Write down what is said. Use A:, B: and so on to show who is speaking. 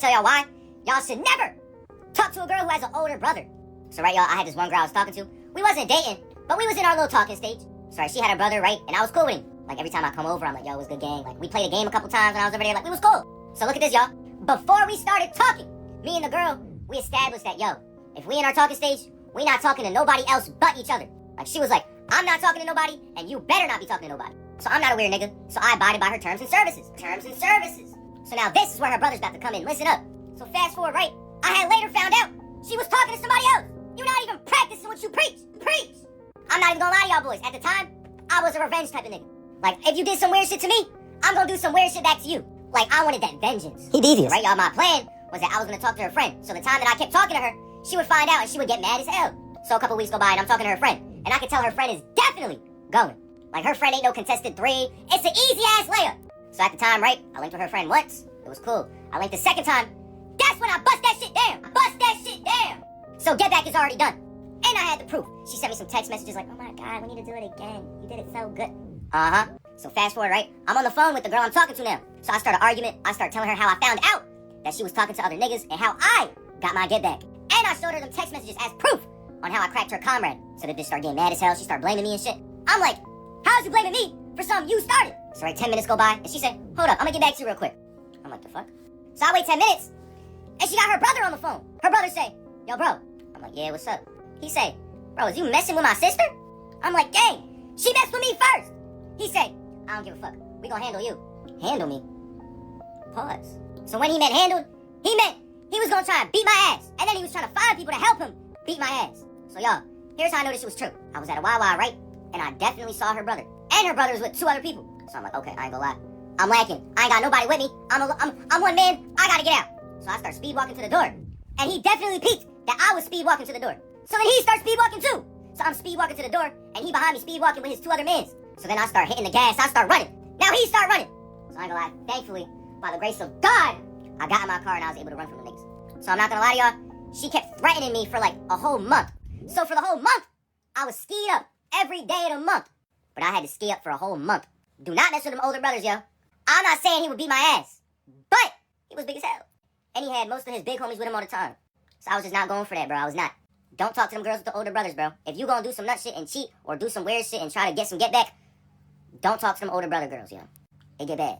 A: tell y'all why. Y'all should never talk to a girl who has an older brother. So right, y'all, I had this one girl I was talking to. We wasn't dating, but we was in our little talking stage. So right, she had a brother, right, and I was cool with him. Like every time I come over, I'm like, yo, it was good gang. Like we played a game a couple times when I was over there. Like we was cool. So look at this, y'all. Before we started talking, me and the girl, we established that, yo, if we in our talking stage, we not talking to nobody else but each other. Like she was like, I'm not talking to nobody, and you better not be talking to nobody. So I'm not a weird nigga, so I abided by her terms and services. Terms and services. So now this is where her brother's about to come in. Listen up. So fast forward, right? I had later found out she was talking to somebody else. You're not even practicing what you preach. Preach! I'm not even gonna lie to y'all boys. At the time, I was a revenge type of nigga. Like, if you did some weird shit to me, I'm gonna do some weird shit back to you. Like, I wanted that vengeance.
B: He devious.
A: Right, y'all? My plan was that I was gonna talk to her friend. So the time that I kept talking to her, she would find out and she would get mad as hell. So a couple weeks go by and I'm talking to her friend. And I could tell her friend is definitely going. Like, her friend ain't no contested 3. It's an easy-ass layup. So at the time, right, I linked with her friend once. It was cool. I linked the second time. That's when I bust that shit down. I bust that shit down. So get back is already done. And I had the proof. She sent me some text messages like, oh my God, we need to do it again. You did it so good. Uh-huh. So fast forward, right? I'm on the phone with the girl I'm talking to now. So I start an argument. I start telling her how I found out that she was talking to other niggas and how I got my get back. And I showed her them text messages as proof on how I cracked her comrade. So the bitch started getting mad as hell. She started blaming me and shit. I'm like, how's you blaming me for something you started? So right, 10 minutes go by and she said, hold up, I'm gonna get back to you real quick. I'm like, the fuck? So I wait 10 minutes and she got her brother on the phone. Her brother say, yo, bro. I'm like, yeah, what's up? He say, bro, is you messing with my sister? I'm like, gang, she messed with me first. He say, I don't give a fuck. We gonna handle you. Handle me? Pause. So when he meant handled, he meant he was gonna try and beat my ass. And then he was trying to find people to help him beat my ass. So y'all, here's how I know this shit was true. I was at a Wawa, right? And I definitely saw her brother. And her brother was with 2 other people. So I'm like, okay, I ain't gonna lie. I'm lacking. I ain't got nobody with me. I'm one man. I gotta get out. So I start speed walking to the door. And he definitely peeked that I was speed walking to the door. So then he starts speed walking too. So I'm speed walking to the door, and he behind me speed walking with his 2 other men. So then I start hitting the gas. I start running. Now he start running. So I ain't gonna lie. Thankfully, by the grace of God, I got in my car and I was able to run from the niggas. So I'm not gonna lie to y'all. She kept threatening me for like a whole month. So for the whole month, I was skied up every day of the month. But I had to ski up for a whole month. Do not mess with them older brothers, yo. I'm not saying he would beat my ass, but he was big as hell. And he had most of his big homies with him all the time. So I was just not going for that, bro. I was not. Don't talk to them girls with the older brothers, bro. If you gonna do some nut shit and cheat or do some weird shit and try to get some get back, don't talk to them older brother girls, yo. It get bad.